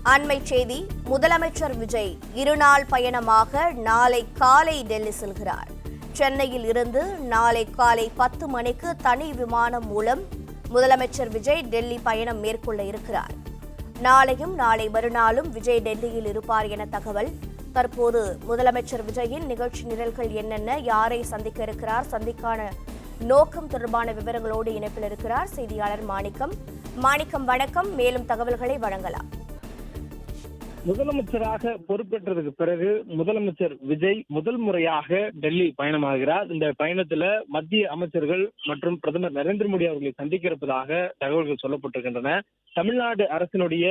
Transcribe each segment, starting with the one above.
அண்மை செய்தி. முதலமைச்சர் விஜய் இருநாள் பயணமாக நாளை காலை டெல்லி செல்கிறார். சென்னையில் இருந்து நாளை காலை 10 மணிக்கு தனி விமானம் மூலம் முதலமைச்சர் விஜய் டெல்லி பயணம் மேற்கொள்ள இருக்கிறார். நாளையும் நாளை மறுநாளும் விஜய் டெல்லியில் இருப்பார் என தகவல். தற்போது முதலமைச்சர் விஜயின் நிகழ்ச்சி நிரல்கள் என்னென்ன, யாரை சந்திக்க இருக்கிறார், சந்திக்கான நோக்கம் தொடர்பான விவரங்களோடு இணைப்பில் இருக்கிறார் செய்தியாளர் மாணிக்கம். வணக்கம். மேலும் தகவல்களை வழங்கலாம். முதலமைச்சராக பொறுப்பேற்றதுக்கு பிறகு முதலமைச்சர் விஜய் முதல் முறையாக டெல்லி பயணமாகிறார். இந்த பயணத்துல மத்திய அமைச்சர்கள் மற்றும் பிரதமர் நரேந்திர மோடி அவர்களை சந்திக்க இருப்பதாக தகவல்கள் சொல்லப்பட்டிருக்கின்றன. தமிழ்நாடு அரசினுடைய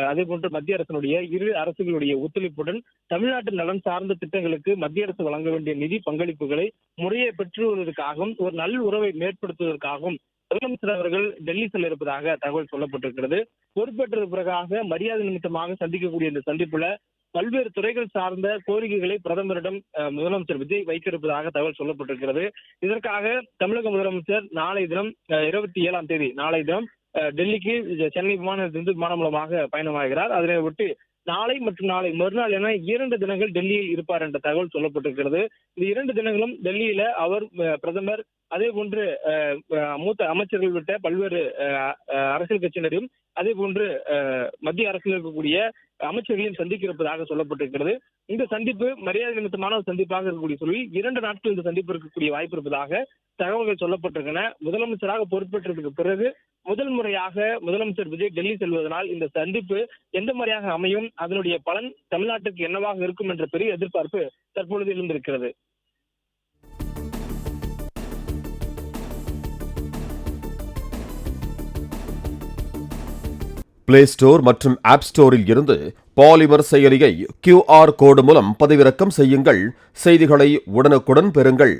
அதே போன்று மத்திய அரசினுடைய இரு அரசுகளுடைய ஒத்துழைப்புடன் தமிழ்நாட்டு நலன் சார்ந்த திட்டங்களுக்கு மத்திய அரசு வழங்க வேண்டிய நிதி பங்களிப்புகளை முறையை பெற்றுவதற்காகவும் ஒரு நல் உறவை மேற்படுத்துவதற்காகவும் முதலமைச்சர் அவர்கள் டெல்லி செல்ல இருப்பதாக தகவல் சொல்லப்பட்டிருக்கிறது. பொறுப்பேற்றது பிறகாக மரியாதை நிமித்தமாக சந்திக்கக்கூடிய இந்த சந்திப்புல பல்வேறு துறைகள் சார்ந்த கோரிக்கைகளை பிரதமரிடம் முதலமைச்சர் விஜய் வைக்க இருப்பதாக தகவல் சொல்லப்பட்டிருக்கிறது. இதற்காக தமிழக முதலமைச்சர் நாளை தினம் 27ஆம் தேதி நாளை தினம் டெல்லிக்கு சென்னை விமானத்திலிருந்து விமானம் மூலமாக பயணமாகிறார். அதனை ஒட்டி நாளை மற்றும் நாளை மறுநாள் என 2 தினங்கள் டெல்லியில் இருப்பார் என்ற தகவல் சொல்லப்பட்டிருக்கிறது. இந்த 2 தினங்களும் டெல்லியில அவர் பிரதமர் அதே போன்று மூத்த அமைச்சர்கள் உள்ளிட்ட பல்வேறு அரசியல் கட்சியினரும் அதே போன்று மத்திய அரசில் இருக்கக்கூடிய அமைச்சர்களையும் சந்திக்க இருப்பதாக சொல்லப்பட்டிருக்கிறது. இந்த சந்திப்பு மரியாதை நிமித்தமான ஒரு சந்திப்பாக இருக்கக்கூடிய சூழலில் 2 நாட்கள் இந்த சந்திப்பு இருக்கக்கூடிய வாய்ப்பு இருப்பதாக தகவல்கள் சொல்லப்பட்டிருக்கின்றன. முதலமைச்சராக பொறுப்பேற்றதுக்கு பிறகு முதல் முறையாக முதலமைச்சர் விஜய் டெல்லி செல்வதனால் இந்த சந்திப்பு எந்த முறையாக அமையும், அதனுடைய பலன் தமிழ்நாட்டுக்கு என்னவாக இருக்கும் என்ற பெரிய எதிர்பார்ப்பு தற்பொழுது எழுந்திருக்கிறது. பிளே ஸ்டோர் மற்றும் ஆப் ஸ்டோரில் இருந்து பாலிமர் செயலியை QR கோடு மூலம் பதிவிறக்கம் செய்யுங்கள். செய்திகளை உடனுக்குடன் பெறுங்கள்.